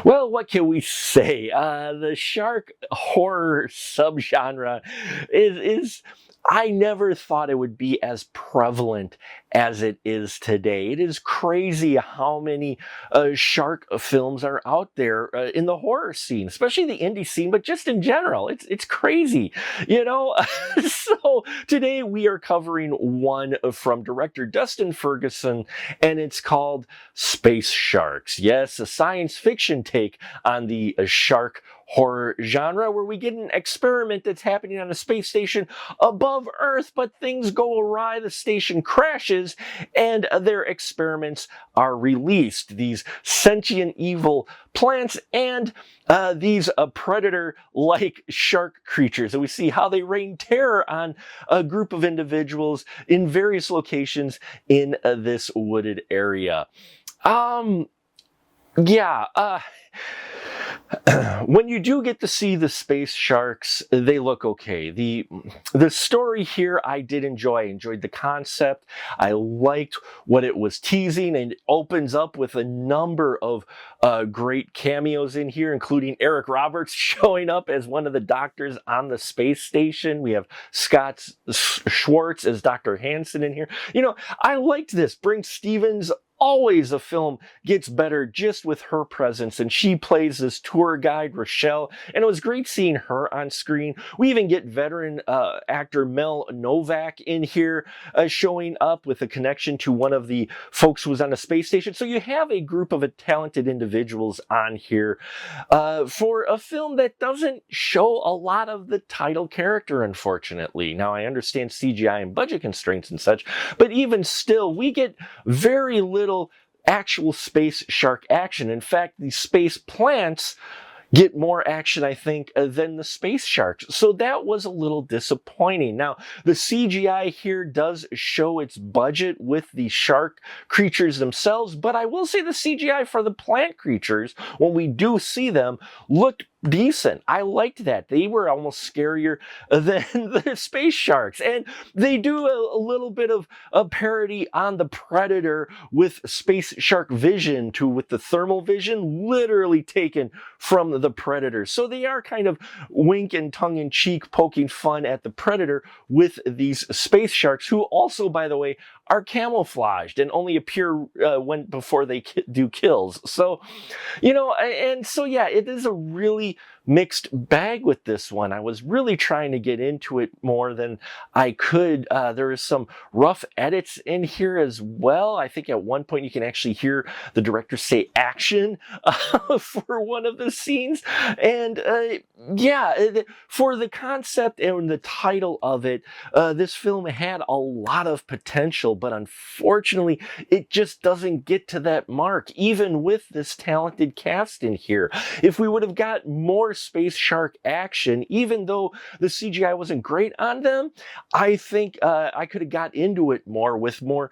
Well, what can we say? The shark horror subgenre is I never thought it would be as prevalent as it is today. It is crazy how many shark films are out there in the horror scene, especially the indie scene, but just in general. It's crazy, you know? So today we are covering one from director Dustin Ferguson, and it's called Space Sharks. Yes, a science fiction take on the shark horror genre where we get an experiment that's happening on a space station above Earth, but things go awry, the station crashes, and their experiments are released. These sentient evil plants and these predator-like shark creatures. And we see how they rain terror on a group of individuals in various locations in this wooded area. Yeah, when you do get to see the space sharks, they look okay. The story here I did enjoy. I enjoyed the concept. I liked what it was teasing, and it opens up with a number of great cameos in here, including Eric Roberts showing up as one of the doctors on the space station. We have Scott Schwartz as Dr. Hansen in here. You know, I liked this. Brinke Stevens, always a film gets better just with her presence, and she plays this tour guide, Rochelle, and it was great seeing her on screen. We even get veteran actor Mel Novak in here showing up with a connection to one of the folks who was on the space station. So you have a group of talented individuals on here for a film that doesn't show a lot of the title character, unfortunately. Now, I understand CGI and budget constraints and such, but even still, we get very little actual space shark action. In fact, the space plants get more action, I think, than the space sharks. So that was a little disappointing. Now, the CGI here does show its budget with the shark creatures themselves, but I will say the CGI for the plant creatures, when we do see them, looked decent. I liked that. They were almost scarier than the space sharks. And they do a little bit of a parody on the Predator with space shark vision with the thermal vision literally taken from the Predator. So they are kind of wink and tongue-in-cheek poking fun at the Predator with these space sharks, who also, by the way, are camouflaged and only appear before they do kills. So, you know, and so yeah, it is a really mixed bag with this one. I was really trying to get into it more than I could. There is some rough edits in here as well. I think at one point you can actually hear the director say action for one of the scenes. And yeah, for the concept and the title of it, this film had a lot of potential, but unfortunately it just doesn't get to that mark, even with this talented cast in here. If we would have got more space shark action, even though the CGI wasn't great on them, I think I could have got into it more with more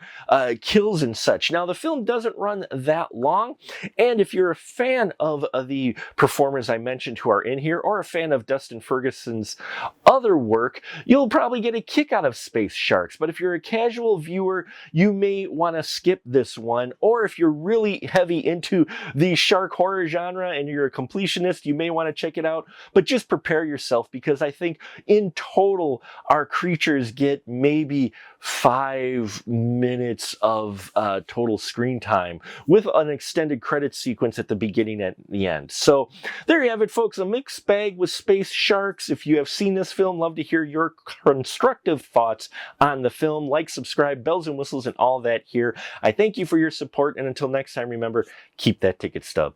kills and such. Now, the film doesn't run that long, and if you're a fan of the performers I mentioned who are in here, or a fan of Dustin Ferguson's other work, you'll probably get a kick out of Space Sharks. But if you're a casual viewer, you may want to skip this one, or if you're really heavy into the shark horror genre and you're a completionist, you may want to check it out, but just prepare yourself, because I think in total our creatures get maybe 5 minutes of total screen time, with an extended credit sequence at the beginning and the end. So there you have it, folks, a mixed bag with Space Sharks. If you have seen this film, love to hear your constructive thoughts on the film. Like, subscribe, bells and whistles and all that here. I thank you for your support, and until next time, remember, keep that ticket stub.